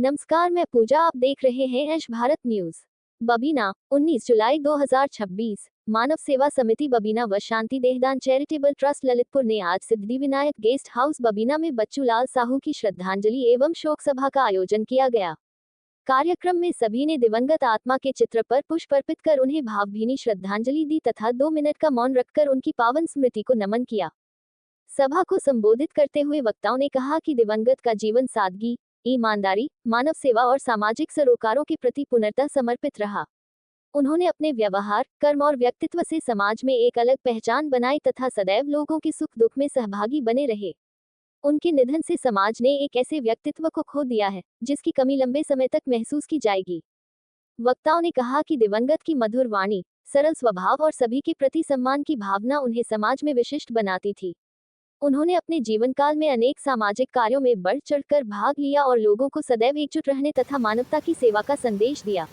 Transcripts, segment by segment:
नमस्कार, मैं पूजा। आप देख रहे हैं एश भारत न्यूज। बबीना 19 जुलाई 2026। मानव सेवा समिति बबीना व शांति देहदान चैरिटेबल ट्रस्ट ललितपुर ने आज सिद्धिविनायक गेस्ट हाउस बबीना में बच्चू लाल साहू की श्रद्धांजलि एवं शोक सभा का आयोजन किया गया। कार्यक्रम में सभी ने दिवंगत आत्मा के चित्र पर पुष्प अर्पित कर उन्हें भावभीनी श्रद्धांजलि दी तथा 2 मिनट का मौन रखकर उनकी पावन स्मृति को नमन किया। सभा को संबोधित करते हुए वक्ताओं ने कहा कि दिवंगत का जीवन सादगी, ईमानदारी, मानव सेवा और सामाजिक सरोकारों के प्रति पूर्णतः समर्पित रहा। उन्होंने अपने व्यवहार, कर्म और व्यक्तित्व से समाज में एक अलग पहचान बनाई तथा सदैव लोगों के सुख दुख में सहभागी बने रहे। उनके निधन से समाज ने एक ऐसे व्यक्तित्व को खो दिया है जिसकी कमी लंबे समय तक महसूस की जाएगी। वक्ताओं ने कहा कि दिवंगत की मधुर वाणी, सरल स्वभाव और सभी के प्रति सम्मान की भावना उन्हें समाज में विशिष्ट बनाती थी। उन्होंने अपने जीवन काल में अनेक सामाजिक कार्यों में बढ़ चढ़कर भाग लिया और लोगों को सदैव एकजुट रहने तथा मानवता की सेवा का संदेश दिया।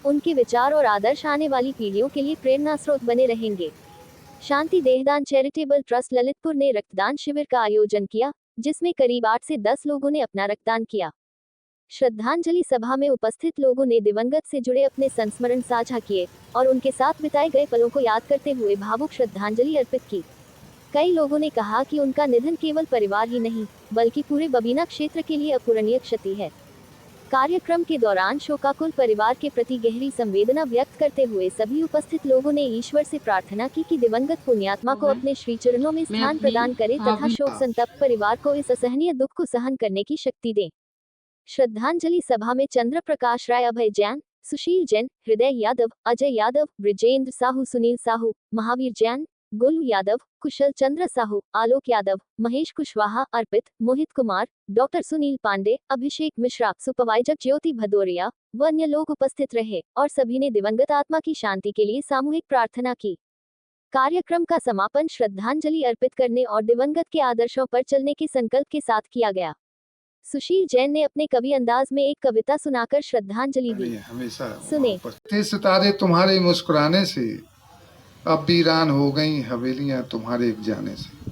उनके विचार और आदर्श आने वाली पीढ़ियों के लिए प्रेरणा स्रोत बने रहेंगे। शांति देहदान चैरिटेबल ट्रस्ट ललितपुर ने रक्तदान शिविर का आयोजन किया, जिसमें करीब 8 से 10 लोगों ने अपना रक्तदान किया। श्रद्धांजलि सभा में उपस्थित लोगों ने दिवंगत से जुड़े अपने संस्मरण साझा किए और उनके साथ बिताए गए पलों को याद करते हुए भावुक श्रद्धांजलि अर्पित की। कई लोगों ने कहा कि उनका निधन केवल परिवार ही नहीं, बल्कि पूरे बबीना क्षेत्र के लिए अपूरणीय क्षति है। कार्यक्रम के दौरान शोकाकुल परिवार के प्रति गहरी संवेदना व्यक्त करते हुए सभी उपस्थित लोगों ने ईश्वर से प्रार्थना की कि दिवंगत पुण्यात्मा को अपने श्री चरणों में स्थान प्रदान करे तथा शोक संतप्त परिवार को इस असहनीय दुख को सहन करने की शक्ति दे। श्रद्धांजलि सभा में चंद्र प्रकाश राय, अभय जैन, सुशील जैन, हृदय यादव, अजय यादव, ब्रिजेंद्र साहू, सुनील साहू, महावीर जैन, गोलू यादव, कुशल चंद्र साहू, आलोक यादव, महेश कुशवाहा, अर्पित, मोहित कुमार, डॉक्टर सुनील पांडे, अभिषेक मिश्रा, सुपरवाइजर ज्योति भदौरिया व अन्य लोग उपस्थित रहे और सभी ने दिवंगत आत्मा की शांति के लिए सामूहिक प्रार्थना की। कार्यक्रम का समापन श्रद्धांजलि अर्पित करने और दिवंगत के आदर्शों पर चलने के संकल्प के साथ किया गया। सुशील जैन ने अपने कवि अंदाज में एक कविता सुनाकर श्रद्धांजलि दी। सुने। सितारे तुम्हारे मुस्कुराने से अब वीरान हो गई हवेलियां तुम्हारे एक जाने से।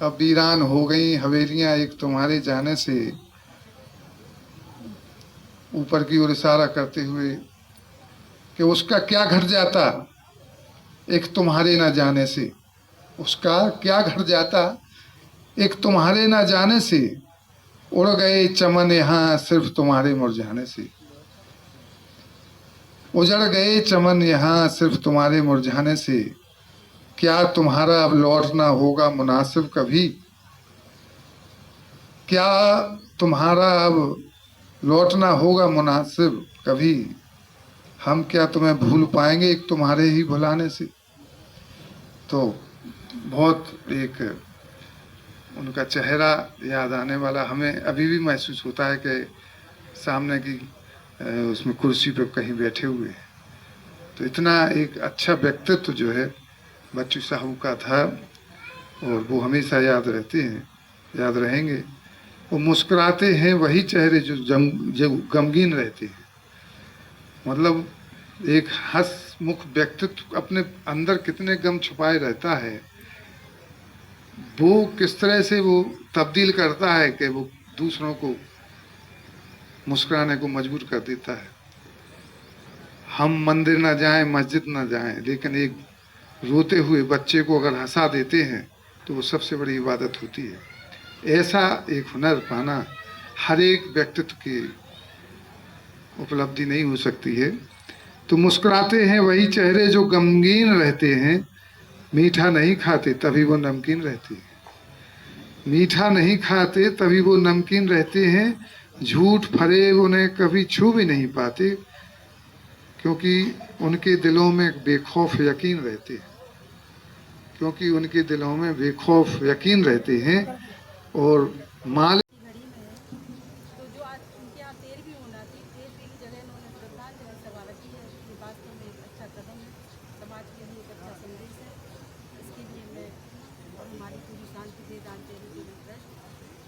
अब वीरान हो गई हवेलियां एक तुम्हारे जाने से। ऊपर की ओर इशारा करते हुए कि उसका क्या घर जाता एक तुम्हारे ना जाने से। उसका क्या घर जाता एक तुम्हारे ना जाने से। उड़ गए चमन यहाँ सिर्फ तुम्हारे मुरझाने से। उजड़ गए चमन यहाँ सिर्फ तुम्हारे मुरझाने से। क्या तुम्हारा अब लौटना होगा मुनासिब कभी। क्या तुम्हारा अब लौटना होगा मुनासिब कभी। हम क्या तुम्हें भूल पाएंगे एक तुम्हारे ही भुलाने से। तो बहुत एक उनका चेहरा याद आने वाला हमें अभी भी महसूस होता है कि सामने की उसमें कुर्सी पर कहीं बैठे हुए हैं। तो इतना एक अच्छा व्यक्तित्व जो है बच्चू साहू का था और वो हमेशा याद रहते हैं, याद रहेंगे। वो मुस्कुराते हैं वही चेहरे जो गमगीन रहते हैं। मतलब एक हंसमुख व्यक्तित्व अपने अंदर कितने गम छुपाए रहता है, वो किस तरह से वो तब्दील करता है कि वो दूसरों को मुस्कुराने को मजबूर कर देता है। हम मंदिर ना जाएं, मस्जिद ना जाएं, लेकिन एक रोते हुए बच्चे को अगर हंसा देते हैं तो वो सबसे बड़ी इबादत होती है। ऐसा एक हुनर पाना हर एक व्यक्तित्व की उपलब्धि नहीं हो सकती है। तो मुस्कुराते हैं वही चेहरे जो गमगीन रहते हैं। मीठा नहीं खाते तभी वो नमकीन रहते हैं। मीठा नहीं खाते तभी वो नमकीन रहते हैं। झूठ फरेब उन्हें कभी छू भी नहीं पाते, क्योंकि उनके दिलों में बेखौफ यकीन रहते हैं। क्योंकि उनके दिलों में बेखौफ यकीन रहते हैं और माल समाज के लिए एक अच्छा संदेश है। इसके लिए मैं और हमारी पूरी शांति देहदान चैरिटेबल ट्रस्ट,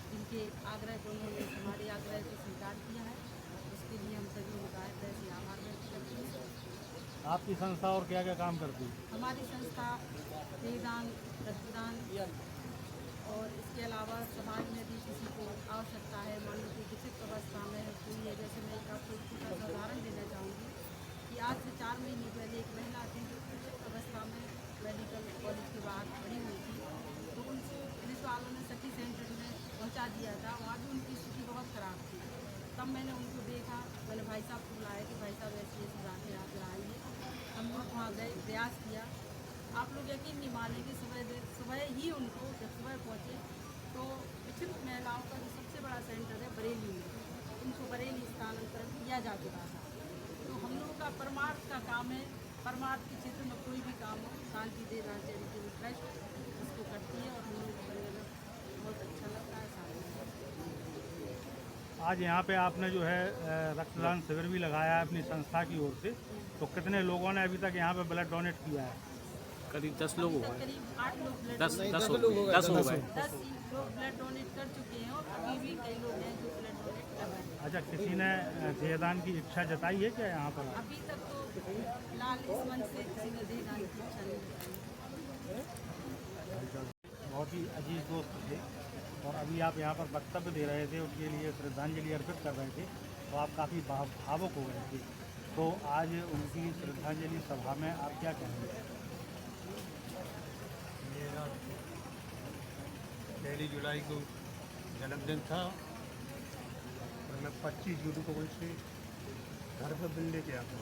जिनके आग्रह को उन्होंने हमारे आग्रह को स्वीकार किया है, उसके लिए हम सभी निकाय से आभार व्यक्त करते हैं। आपकी संस्था और क्या क्या काम करती है? हमारी संस्था देहदान, रक्तदान और इसके अलावा समाज में भी किसी को आवश्यकता है, मान लो कि विकसित अवस्था में कोई है, जैसे मैं आपको एक छोटा सा उदाहरण देना चाहूँगी कि आज से 4 महीने पहले एक महिला थी जो विकसित अवस्था में मेडिकल कॉलेज के बाहर खड़ी हुई थी, तो उनको पुलिस वालों ने सखी सेंटर में पहुँचा दिया था। वहाँ भी उनकी स्थिति बहुत ख़राब थी। तब मैंने उनको देखा, मैंने भाई साहब को बुलाया कि भाई साहब ऐसी ऐसी बातें यहाँ पर आई है। हम लोग वहाँ गए, प्रयास किया। आप लोग यकीन नहीं मानेंगे, सुबह ही उनको जब सुबह पहुँचे तो विकसित महिलाओं का जो सबसे बड़ा सेंटर है बरेली में, उनको बरेली स्थानांतरण किया जा चुका था। तो हम लोगों का परमार्थ का काम है, परमार्थ के क्षेत्र में कोई भी काम हो, शांति दे चैरिटेबल ट्रस्ट उसको करती है और हम लोगों को बहुत अच्छा लगता है। आज यहाँ पे आपने जो है रक्तदान शिविर भी लगाया है अपनी संस्था की ओर से, तो कितने लोगों ने अभी तक यहाँ पे ब्लड डोनेट किया है? करीब 10 लोग हो गए। करीब 8 लोग ब्लड 10 डोनेट 10 हो गए। 10 हो गए। 10 लोग ब्लड डोनेट कर चुके हैं और अभी भी कई लोग हैं जो ब्लड डोनेट कर रहे हैं। अच्छा, किसी ने देहदान की इच्छा जताई है क्या यहाँ पर? अभी तक तो फिलहाल इस मंच से किसी ने देहदान की इच्छा नहीं जताई। बहुत ही अजीज दोस्त थे और अभी आप यहाँ पर वक्तव्य दे रहे थे, उनके लिए श्रद्धांजलि अर्पित कर रहे थे, तो आप काफ़ी भावुक हो गए थे। तो आज उनकी श्रद्धांजलि सभा में आप क्या कहेंगे? मेरा 1 जुलाई को जन्मदिन था और मैं 25 जून को उनसे घर पर मिलने गया था।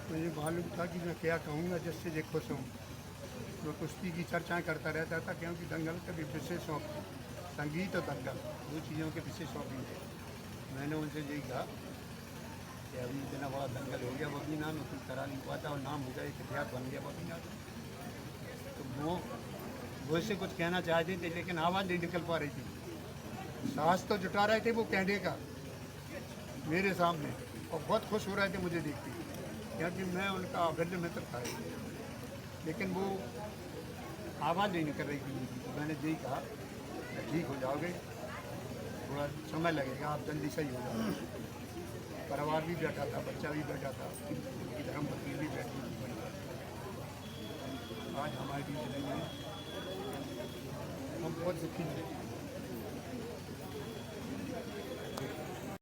मुझे मालूम था कि मैं क्या कहूँगा जिससे ये खुश हूँ। मैं कुश्ती की चर्चाएं करता रहता था, क्योंकि दंगल का भी विशेष शौक है। संगीत और दंगल दो चीज़ों के विशेष शौकीन थे। मैंने उनसे यही कहा कि अभी इतना बड़ा दंगल हो गया बबीना में, कुछ करा नहीं पाता और नाम हो गया, एक इतिहास बन गया बबीना का। तो वो इससे कुछ कहना चाहते थे लेकिन आवाज़ नहीं निकल पा रही थी। साहस तो जुटा रहे थे वो कहने का मेरे सामने, और बहुत खुश हो रहे थे मुझे देखते, क्योंकि मैं उनका अभिन्न मित्र था। लेकिन वो आवाज़ नहीं निकल रही थी। तो मैंने यही कहा ठीक हो जाओगे, थोड़ा समय लगेगा, आप जल्दी सही हो जाओगे। परिवार भी बैठा था, बच्चा भी बैठा था, उनकी धर्मपत्नी भी बैठी थी। आज हमारे बीच नहीं है, हम बहुत दुखी हैं।